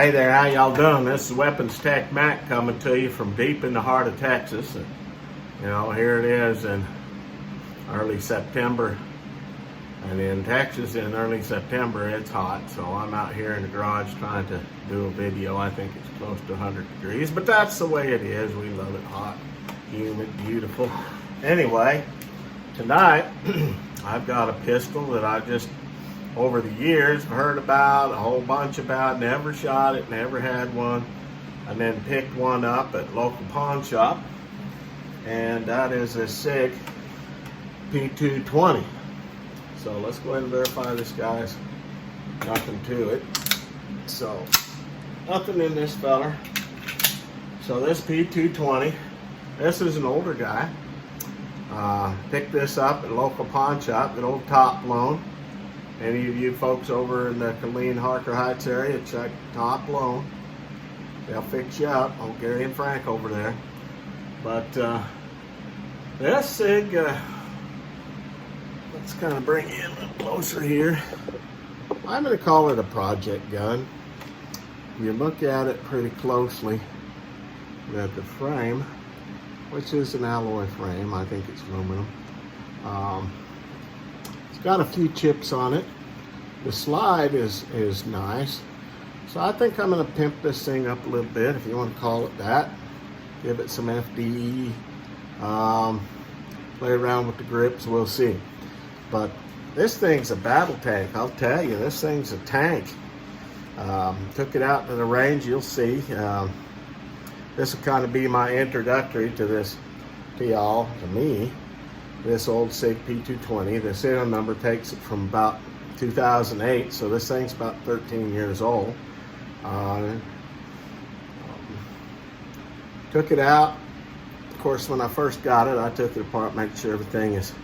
Hey there, how y'all doing? This is Weapons Tech Mac coming to you from deep in the heart of Texas. And, you know, here it is in early September. And in Texas in early September, it's hot. So I'm out here in the garage trying to do a video. I think it's close to 100 degrees, but that's the way it is. We love it hot, humid, beautiful. Anyway, tonight I've got a pistol that I just over the years heard about, a whole bunch about, never shot it, never had one, and then picked one up at local pawn shop, and that is a Sig P220. So let's go ahead and verify this guy's nothing to it. So nothing in this feller. So this P220, this is an older guy. Picked this up at a local pawn shop, an old top loan. Any of you folks over in the Killeen, Harker Heights area, check Top Loan. They'll fix you up. Oh, Gary and Frank over there. But this Sig, let's kind of bring it in a little closer here. I'm going to call it a project gun. You look at it pretty closely at the frame, which is an alloy frame. I think it's aluminum. Got a few chips on it. The slide is nice. So I think I'm going to pimp this thing up a little bit, if you want to call it that. Give it some FDE. Play around with the grips, we'll see. But this thing's a battle tank, I'll tell you. This thing's a tank. Took it out to the range, you'll see. This will kind of be my introductory to this, to y'all, to me. This old Sig P220. The serial number takes it from about 2008, so this thing's about 13 years old. Took it out. Of course, when I first got it, I took it apart, make sure everything is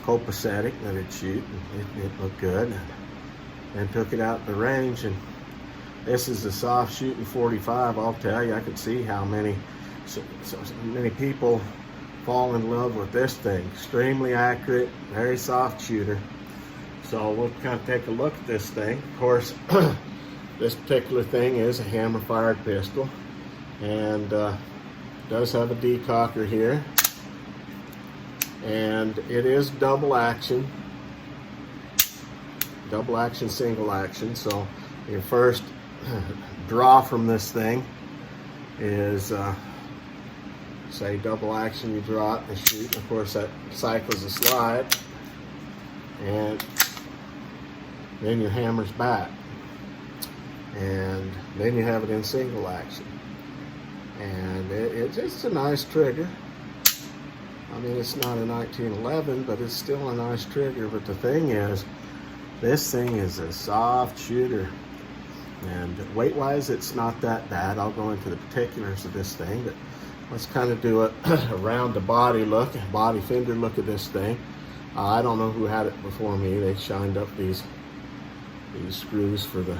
copacetic, that it'd shoot, and it looked good. And took it out the range, and this is a soft shooting 45. I'll tell you, I could see how many people fall in love with this thing. Extremely accurate, very soft shooter. So we'll kind of take a look at this thing. Of course, this particular thing is a hammer fired pistol, and does have a decocker here, and it is double action, single action. So your first draw from this thing is say double action, you draw it and shoot. Of course, that cycles the slide, and then your hammer's back, and then you have it in single action. And it's just a nice trigger. I mean, it's not a 1911, but it's still a nice trigger. But the thing is, this thing is a soft shooter, and weight-wise, it's not that bad. I'll go into the particulars of this thing, but let's kind of do a around the body look, body fender look at this thing. I don't know who had it before me. They shined up these screws for the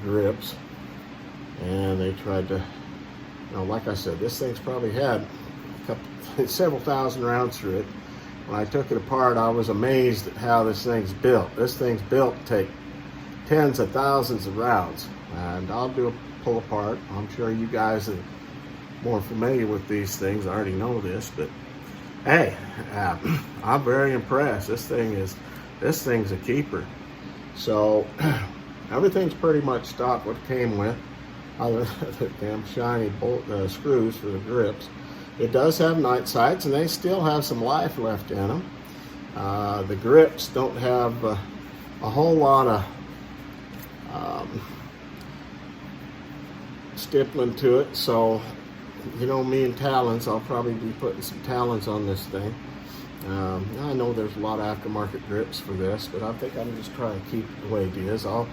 grips, and they tried to, you know, like I said, this thing's probably had several thousand rounds through it. When I took it apart, I was amazed at how this thing's built. This thing's built to take tens of thousands of rounds, and I'll do a pull apart. I'm sure you guys are more familiar with these things. I already know this, but hey, I'm very impressed. This thing's a keeper. So everything's pretty much stock what it came with, other than the damn shiny bolt screws for the grips. It does have night sights, and they still have some life left in them. The grips don't have a whole lot of stippling to it, so you know me and talons, I'll probably be putting some talons on this thing. I know there's a lot of aftermarket grips for this, but I think I'm just trying to keep it the way it is. I'll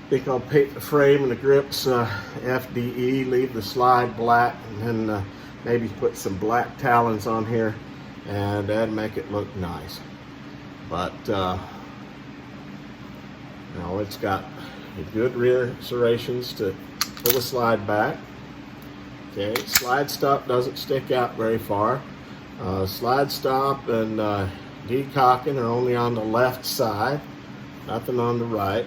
paint the frame and the grips FDE, leave the slide black, and then maybe put some black talons on here, and that'd make it look nice. But you know, it's got good rear serrations to pull the slide back. Okay, slide stop doesn't stick out very far. Slide stop and decocking are only on the left side, nothing on the right.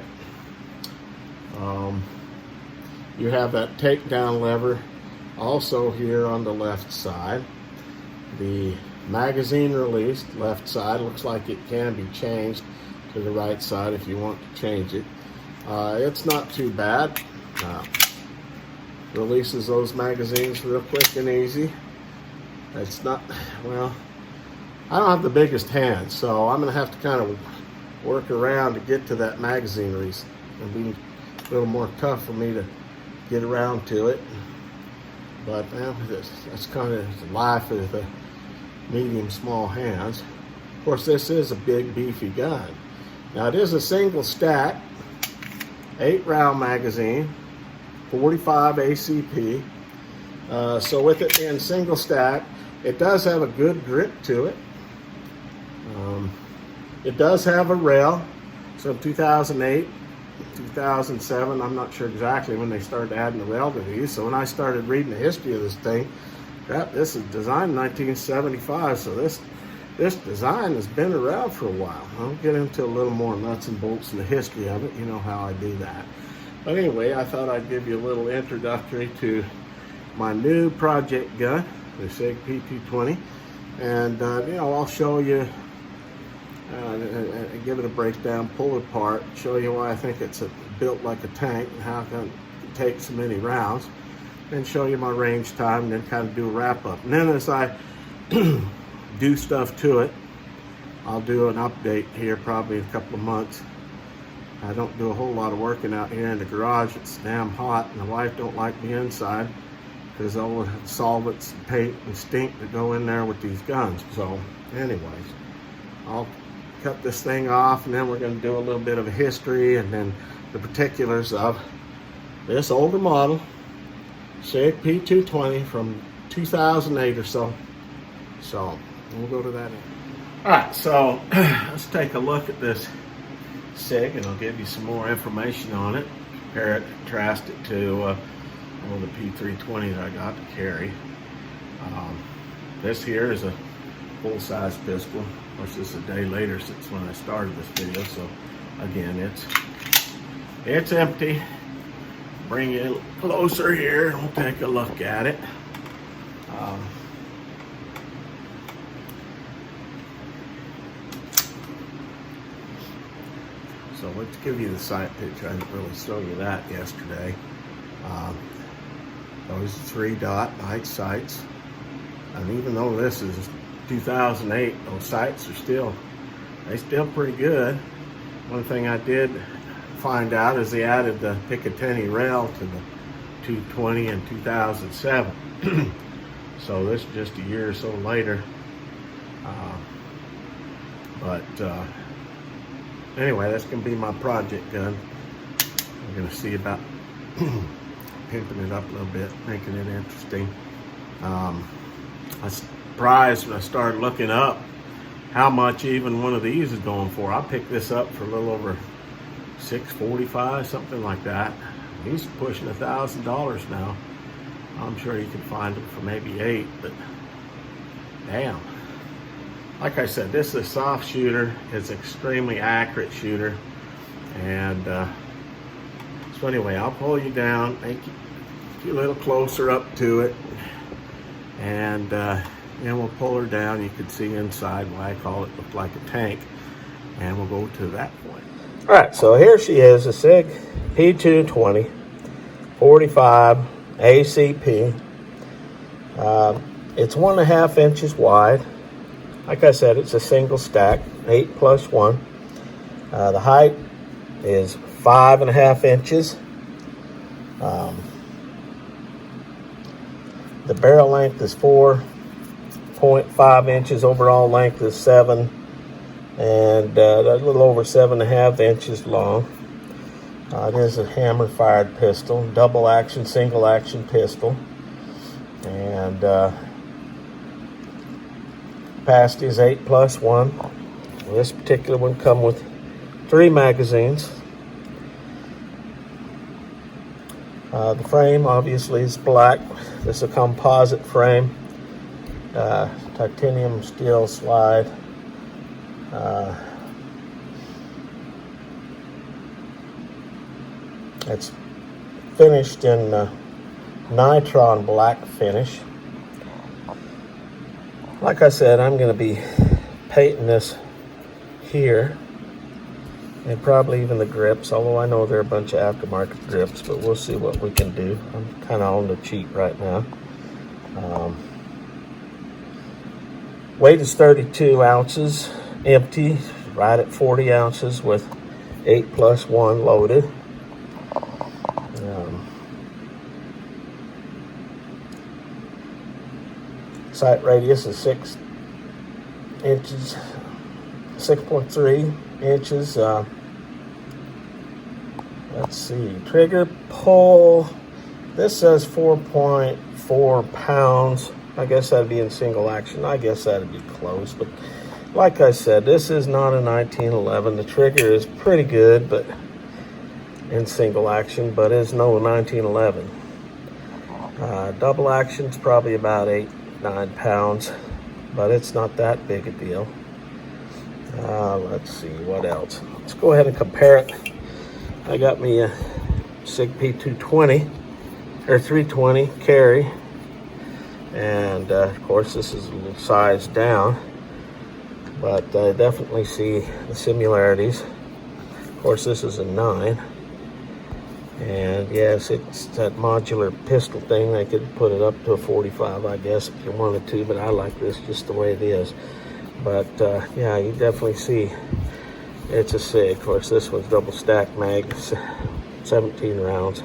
you have that takedown lever also here on the left side. The magazine release, left side, looks like it can be changed to the right side if you want to change it. It's not too bad. Releases those magazines real quick and easy. It's not, well, I don't have the biggest hands, so I'm going to have to kind of work around to get to that magazine release. It'll be a little more tough for me to get around to it. But that's kind of the life of the medium small hands. Of course, this is a big beefy gun. Now it is a single stack, 8-round magazine, 45 ACP. So with it being single stack, it does have a good grip to it. It does have a rail. So 2008, 2007, I'm not sure exactly when they started adding the rail to these. So when I started reading the history of this thing, crap, this is designed in 1975. So this design has been around for a while. I'll get into a little more nuts and bolts in the history of it. You know how I do that. But anyway, I thought I'd give you a little introductory to my new project gun, the Sig P220. And, you know, I'll show you, give it a breakdown, pull it apart, show you why I think it's built like a tank and how it can take so many rounds, and show you my range time, and then kind of do a wrap up. And then as I do stuff to it, I'll do an update here probably in a couple of months. I don't do a whole lot of working out here in the garage. It's damn hot, and the wife don't like me inside because all the solvents, paint, and stink that go in there with these guns. So anyways, I'll cut this thing off, and then we're going to do a little bit of a history and then the particulars of this older model Sig P220 from 2008 or so. So we'll go to that. All right, so let's take a look at this Sig, and I'll give you some more information on it. Compare it, contrast it to the P320 that I got to carry. This here is a full-size pistol. Of course, this is a day later since when I started this video, so again, it's empty. Bring it closer here and we'll take a look at it. So let's give you the sight picture. I didn't really show you that yesterday. Those 3-dot night sights. And even though this is 2008, those sights are still pretty good. One thing I did find out is they added the Picatinny rail to the 220 in 2007. So this is just a year or so later. Anyway, that's going to be my project gun. We're going to see about pimping it up a little bit, making it interesting. I was surprised when I started looking up how much even one of these is going for. I picked this up for a little over $645, something like that. These are pushing $1,000 now. I'm sure you can find them for maybe $800, but damn. Like I said, this is a soft shooter. It's an extremely accurate shooter. And so anyway, I'll pull you down, make you a little closer up to it. And then we'll pull her down. You can see inside why I call it look like a tank. And we'll go to that point. All right, so here she is, a Sig P220, 45 ACP. It's 1.5 inches wide. Like I said, it's a single stack, 8+1. The height is 5.5 inches. The barrel length is 4.5 inches. Overall length is 7, and a little over 7.5 inches long. It is a hammer-fired pistol, double action, single action pistol, and capacity is 8+1. This particular one comes with 3 magazines. The frame obviously is black. This is a composite frame, titanium steel slide. It's finished in nitron black finish. Like I said, I'm going to be painting this here, and probably even the grips, although I know they're a bunch of aftermarket grips, but we'll see what we can do. I'm kind of on the cheap right now. Weight is 32 ounces, empty, right at 40 ounces with 8+1 loaded. Sight radius is 6 inches, 6.3 inches. Let's see, trigger pull, this says 4.4 pounds. I guess that'd be in single action. I guess that'd be close, but like I said, this is not a 1911. The trigger is pretty good, but in single action, but it's no 1911. Double action's probably about 8-9 pounds, but it's not that big a deal. Let's see, what else? Let's go ahead and compare it. I got me a Sig P220 or 320 carry, and of course this is a little size down, but I definitely see the similarities. Of course this is a 9, and yes, it's that modular pistol thing. They could put it up to a 45, I guess, if you wanted to, but I like this just the way it is. But yeah, you definitely see it's a Sig. Of course this one's double stack mag, 17 rounds.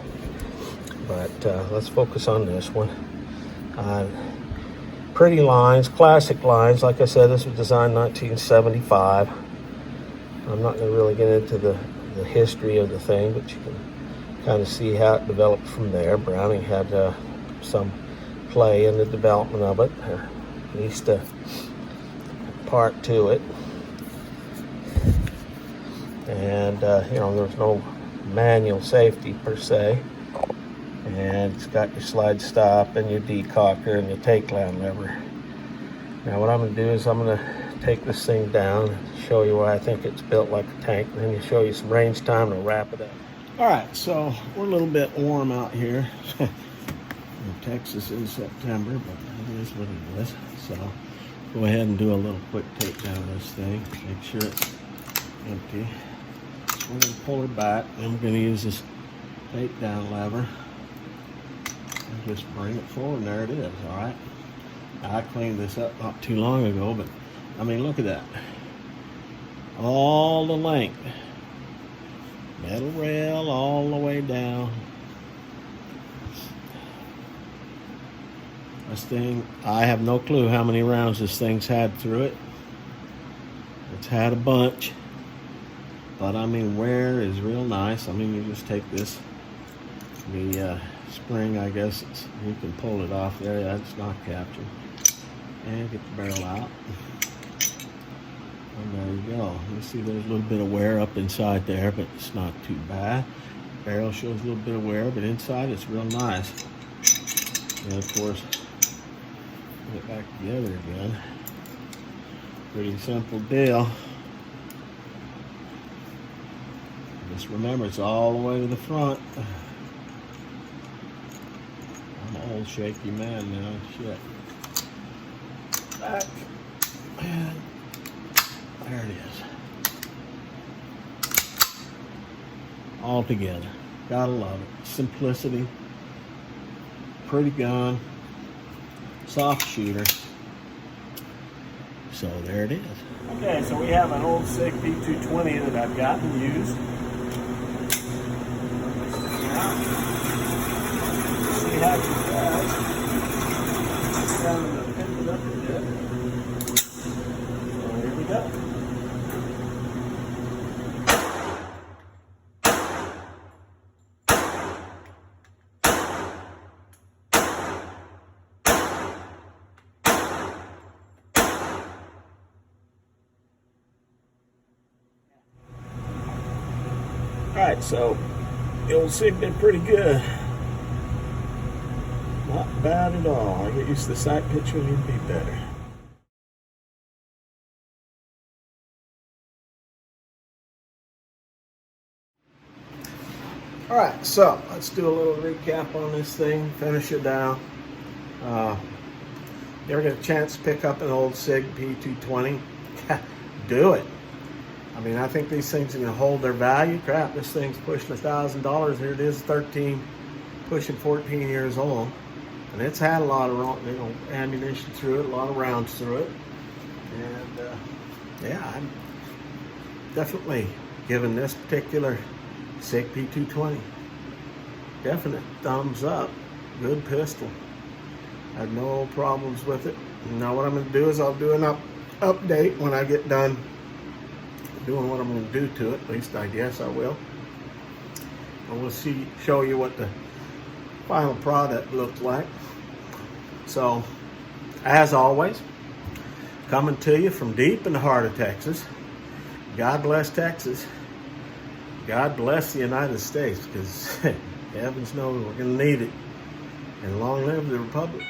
But let's focus on this one. Pretty lines, classic lines. Like I said, this was designed 1975. I'm not going to really get into the history of the thing, but you can kind of see how it developed from there. Browning had some play in the development of it, or at least a part to it. And you know, there's no manual safety per se. And it's got your slide stop and your decocker and your takedown lever. Now what I'm going to do is I'm going to take this thing down and show you why I think it's built like a tank, and then show you some range time and wrap it up. Alright, so we're a little bit warm out here in Texas in September, but it is what it is. So go ahead and do a little quick takedown of this thing. Make sure it's empty. So we're going to pull her back, and we're going to use this takedown lever. Just bring it forward, and there it is. All right, I cleaned this up not too long ago, but I mean, look at that, all the length, metal rail all the way down. This thing, I have no clue how many rounds this thing's had through it. It's had a bunch, but I mean, wear is real nice. I mean, you just take this, the spring, I guess you can pull it off there. That's not captured, and get the barrel out, and there you go. You see there's a little bit of wear up inside there, but it's not too bad. Barrel shows a little bit of wear, but inside it's real nice. And of course, put it back together again. Pretty simple deal. Just remember, it's all the way to the front. Old shaky man now, shit. Back, and there it is. All together. Gotta love it. Simplicity, pretty gun, soft shooter. So there it is. Okay, so we have an old Sig P220 that I've gotten used. How to down and pick it up a bit. So here we go. Alright, so the old Sig did pretty good. Not bad at all. I get used to the sight picture and it'd be better. All right, so let's do a little recap on this thing, finish it down. You ever get a chance to pick up an old Sig P220? Do it. I mean, I think these things are gonna hold their value. Crap, this thing's pushing $1,000. Here it is, 13, pushing 14 years old. And it's had a lot of ammunition through it, a lot of rounds through it. And yeah, I'm definitely giving this particular Sig P220 definite thumbs up. Good pistol. I have no problems with it. Now what I'm going to do is I'll do an update when I get done doing what I'm going to do to it. At least I guess I will. And we'll show you what the final product looked like. So, as always, coming to you from deep in the heart of Texas. God bless Texas. God bless the United States, because heavens knows we're going to need it. And long live the Republic.